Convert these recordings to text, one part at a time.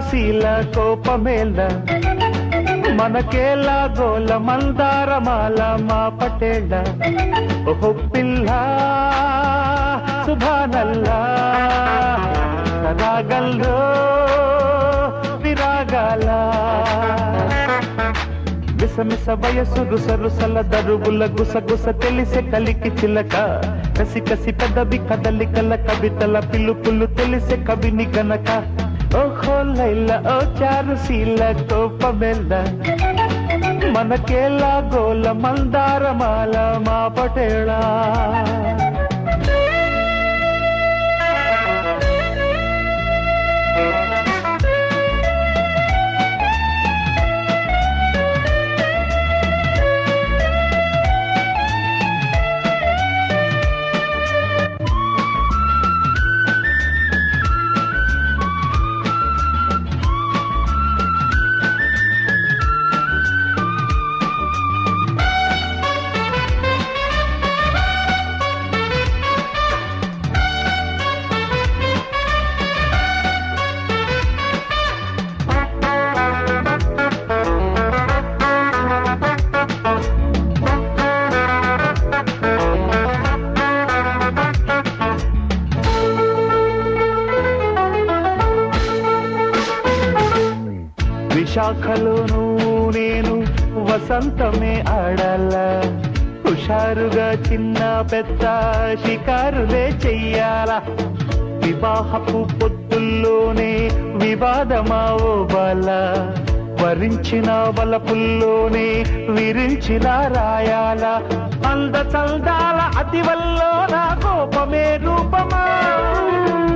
శీల కోపమేల మనకేలా గోల మందారమాల మా పటేళ్ళ ఓహో పిల్ల సుభానల్లా రాగల్లో విరాగాల మిసమిస వయసు రుసరుసల దరుగుల గుసగుస తెలిసే కలికి చిలక కసి కసి పెదవి కదలికల కవితల పిలుపులు తెలిసే కవిని గనక ఓహో లైలా ఓ చారుశీల కోపమెల్ల మనకేలా గోల మందారమాల మా పటేళ విశాఖలోనూ నేను వసంతమే ఆడాల హుషారుగా చిన్న పెద్ద షికారులే చెయ్యాల వివాహపు పొత్తుల్లోనే వివాదమా ఓ బాల వరించిన వలపుల్లోనే విరించిన రాయాల అంద చల్దాల అతివల్లో నా కోపమే రూపమా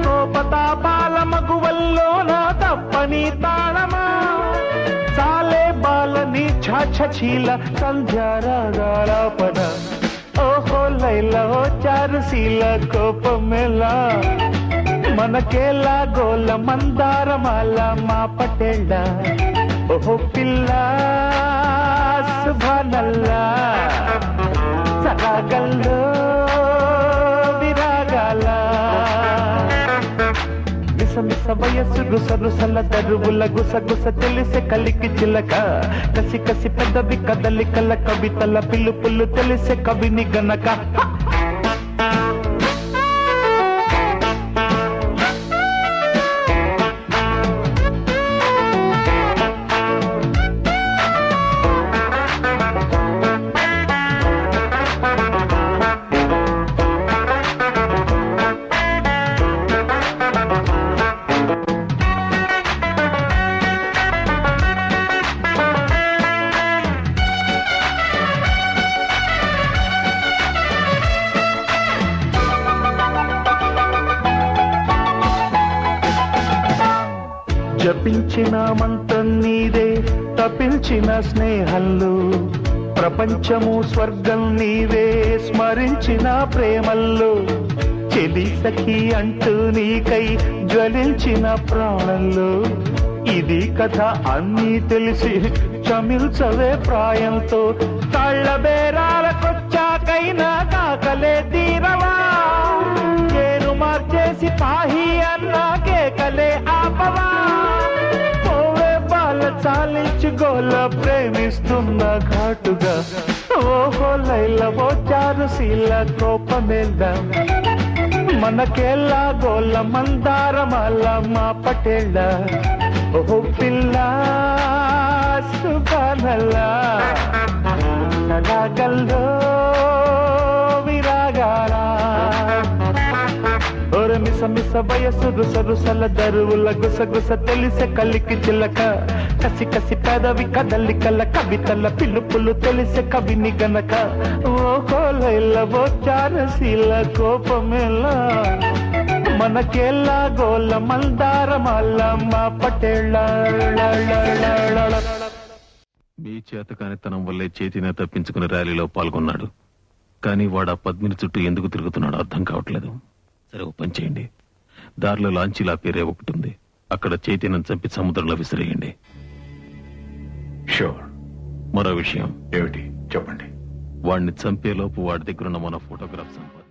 కోపతాపాల మగువల్లో నా తప్పని తాళమా చాలే బాలని ఛాఛీల సంధ్యారాగాల పద ఓహో లైలా ఓ చారుశీల కోపమెలా మనకేలా గోల మందారమాల మా పటేళ్ళ ఓహో పిల్ల సుభానల్లా సరాగల్లో విరాగాల మిసమిస వయసు రుసరుసల దరువుల గుసగుస తెలిసే కలికి చిలక కసి కసి పెదవి కదలికల కవితల పిలుపులు తెలిసే కవిని గనక జపించిన మంత్రం నీదే తపించిన స్నేహంలో ప్రపంచము స్వర్గం నీవే స్మరించిన ప్రేమల్లో చెలి సఖి అంటూ నీకై జ్వలించిన ప్రాణంలో ఇది కథ అన్నీ తెలిసి చమిల్చవే ప్రాయంతో కళ్ళ బేరాలకొచ్చాకైనా కాకలే తీరవా నేను మార్చేసి పాహి అన్నా కేకలే ఆపవా చాలించి గోల ప్రేమిస్తున్న ఘాటుగా ఓహో లైలా ఓ చారుశీల కోపమేల మనకేలా గోల మందారమాల మా పటేళ్ళ ఓహో పిల్ల సుభానల్లా రాగల్లో విరాగాల మిసమిస వయసు రుస రుసల దరువుల గుసగుస తెలిసే కలికి చిలక కసి కసి పెదవి కదలికల కవితల పిలుపులు తెలిసే కవిని గనక ఓ కోలైల ఓ చారశీల కోపమేలా మనకేలా గోల మల్దార మల్లమ్మ పటేళ్ళ. మీ చేతకానితనం వల్లే చేతినే తప్పించుకుని ర్యాలీలో పాల్గొన్నాడు. కానీ వాడు ఆ పద్మిని చుట్టూ ఎందుకు తిరుగుతున్నాడో అర్థం కావట్లేదు. సరే, ఓ పని చేయండి. దారిలో లాంచీలా పేరే ఒకటి ఉంది, అక్కడ చైతన్యం చంపి సముద్రంలో విసిరేయండి. షూర్. మరో విషయం ఏమిటి చెప్పండి. వాడిని చంపేలోపు వాడి దగ్గరున్న మన ఫోటోగ్రాఫ్ సంపాదించాలి.